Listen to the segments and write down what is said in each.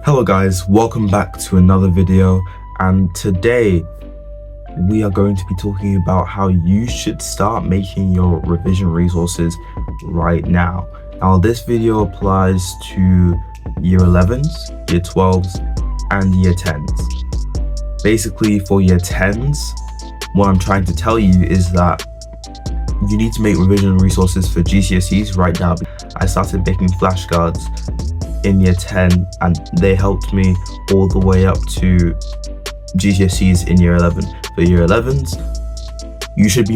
Hello guys, welcome back to another video, and today we are going to be talking about how you should start making your revision resources right now. Now this video applies to year 11s, year 12s and year 10s. Basically for year 10s, what I'm trying to tell you is that you need to make revision resources for GCSEs right now. I started making flashcards in year 10 and they helped me all the way up to GCSEs in year 11. For year 11s, you should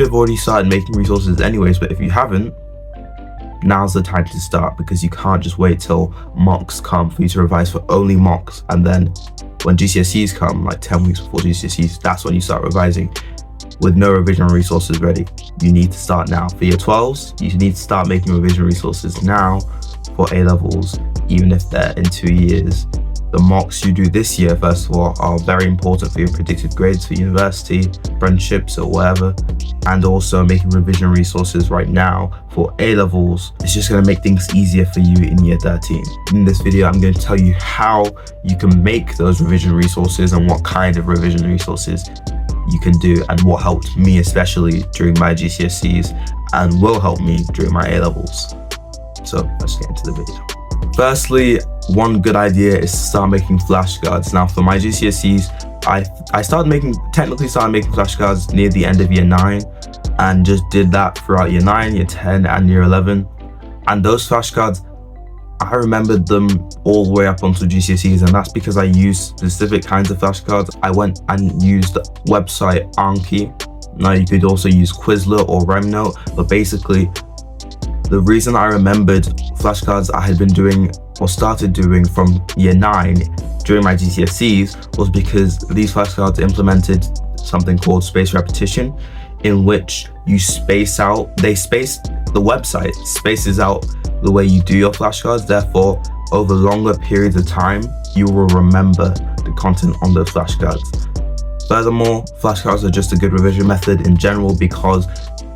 have already started making resources anyways, but if you haven't, now's the time to start, because you can't just wait till mocks come for you to revise for only mocks, and then when GCSEs come, like 10 weeks before GCSEs, that's when you start revising with no revision resources ready. You need to start now. For year 12s, you need to start making revision resources now for A-levels, even if they're in 2 years. The mocks you do this year, first of all, are very important for your predicted grades for university, friendships or whatever, and also making revision resources right now for A-levels. It's just going to make things easier for you in year 13. In this video, I'm going to tell you how you can make those revision resources and what kind of revision resources you can do, and what helped me especially during my GCSEs and will help me during my A-levels. So let's get into the video. Firstly, one good idea is to start making flashcards. Now for my GCSEs, I started making flashcards near the end of year 9 and just did that throughout year 9, year 10 and year 11. And those flashcards, I remembered them all the way up onto GCSEs, and that's because I used specific kinds of flashcards. I went and used the website Anki. Now you could also use Quizlet or Remnote, but basically the reason I remembered flashcards I had been doing or started doing from year 9 during my GCSEs was because these flashcards implemented something called spaced repetition, in which you the website spaces out the way you do your flashcards. Therefore, over longer periods of time, you will remember the content on those flashcards. Furthermore, flashcards are just a good revision method in general because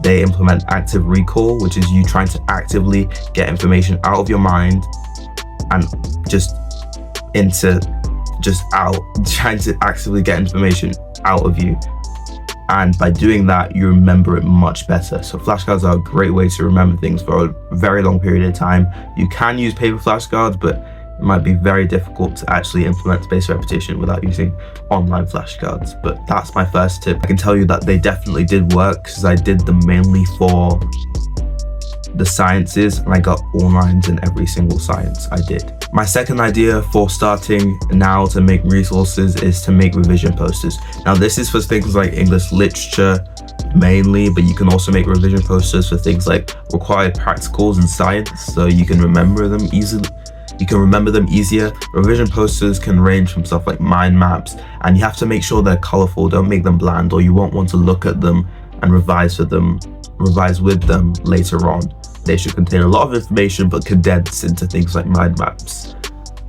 they implement active recall, which is you trying to actively get information out of your mind and trying to actively get information out of you. And by doing that, you remember it much better. So flashcards are a great way to remember things for a very long period of time. You can use paper flashcards, but it might be very difficult to actually implement spaced repetition without using online flashcards. But that's my first tip. I can tell you that they definitely did work because I did them mainly for the sciences and I got all 9s in every single science I did. My second idea for starting now to make resources is to make revision posters. Now this is for things like English literature mainly, but you can also make revision posters for things like required practicals in science, so you can remember them easily. You can remember them easier. Revision posters can range from stuff like mind maps, and you have to make sure they're colorful. Don't make them bland, or you won't want to look at them and revise with them later on. They should contain a lot of information but condensed into things like mind maps,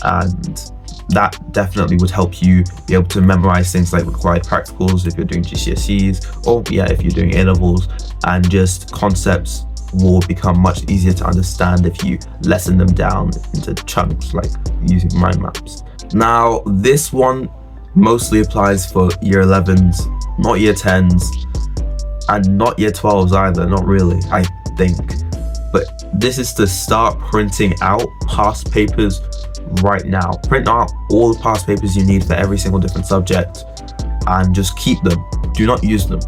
and that definitely would help you be able to memorize things like required practicals if you're doing GCSEs, or if you're doing A-levels, and just concepts will become much easier to understand if you lessen them down into chunks like using mind maps. Now this one mostly applies for year 11s, not year 10s, and not year 12s either, not really, I think. But this is to start printing out past papers right now. Print out all the past papers you need for every single different subject and just keep them. Do not use them.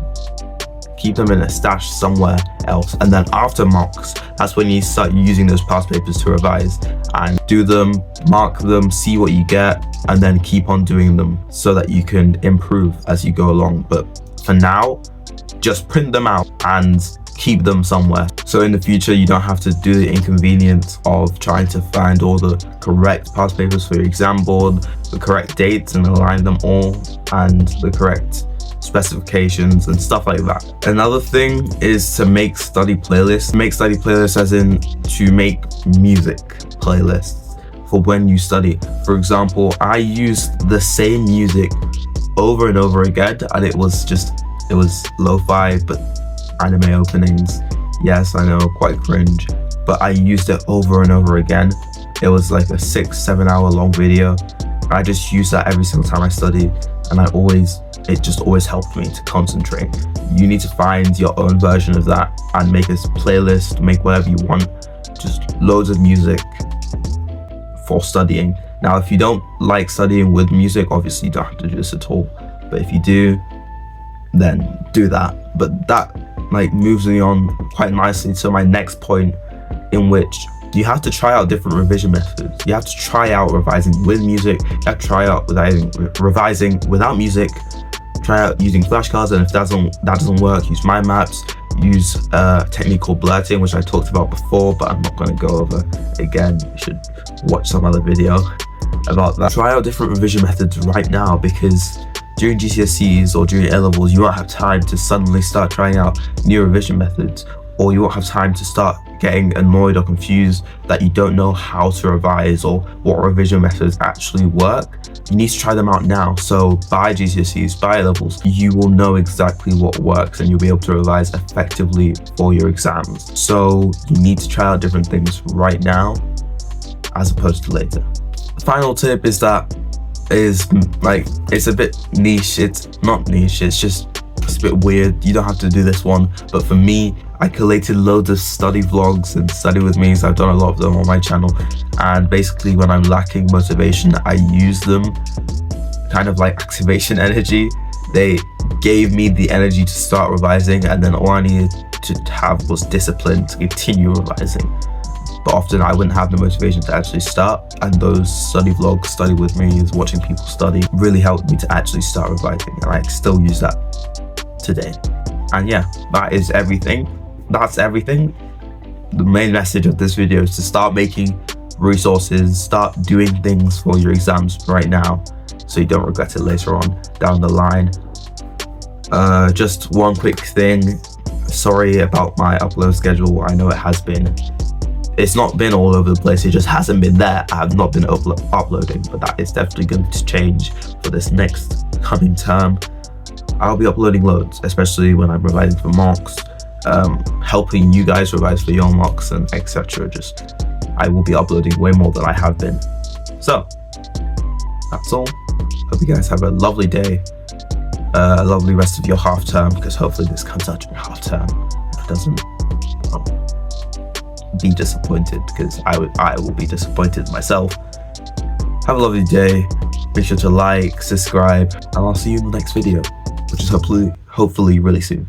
Keep them in a stash somewhere else, and then after mocks, that's when you start using those past papers to revise and do them, mark them, see what you get, and then keep on doing them so that you can improve as you go along. But for now, just print them out and keep them somewhere, so in the future you don't have to do the inconvenience of trying to find all the correct past papers for your exam board, the correct dates and align them all, and the correct specifications and stuff like that. Another thing is to make study playlists. Make study playlists as in to make music playlists for when you study. For example, I used the same music over and over again, and it was lo-fi but anime openings. Yes, I know, quite cringe, but I used it over and over again It was like a 6-7 hour long video. I just use that every single time I study, and it just always helped me to concentrate. You need to find your own version of that and make a playlist, make whatever you want, just loads of music for studying. Now, if you don't like studying with music, obviously you don't have to do this at all. But if you do, then do that. But that moves me on quite nicely to my next point, in which you have to try out different revision methods. You have to try out revising with music. You have to try out revising without music. Try out using flashcards, and if that doesn't work, use mind maps. Use a technique called blurting, which I talked about before, but I'm not going to go over again. You should watch some other video about that. Try out different revision methods right now, because during GCSEs or during A-levels, you won't have time to suddenly start trying out new revision methods, or you won't have time to start getting annoyed or confused that you don't know how to revise or what revision methods actually work. You need to try them out now. So by GCSEs, by A-levels, you will know exactly what works and you'll be able to revise effectively for your exams. So you need to try out different things right now as opposed to later. The final tip is it's a bit niche. It's not niche, it's a bit weird. You don't have to do this one, but for me, I collated loads of study vlogs and study with me, so I've done a lot of them on my channel. And basically, when I'm lacking motivation, I use them kind of like activation energy. They gave me the energy to start revising, and then all I needed to have was discipline to continue revising. But often I wouldn't have the motivation to actually start, and those study vlogs, study with me, watching people study, really helped me to actually start revising, and I still use that today. And yeah, that is everything. That's everything. The main message of this video is to start making resources, start doing things for your exams right now, so you don't regret it later on down the line. Just one quick thing. Sorry about my upload schedule. I know it's not been all over the place, it just hasn't been there. I have not been uploading, but that is definitely going to change for this next coming term. I'll be uploading loads, especially when I'm revising for mocks, helping you guys revise for your mocks and etc. I will be uploading way more than I have been. So that's all. Hope you guys have a lovely day, a lovely rest of your half term, because hopefully this comes out during half term. If it doesn't, be disappointed, because I will be disappointed myself. Have a lovely day. Make sure to like, subscribe, and I'll see you in the next video, which is hopefully really soon.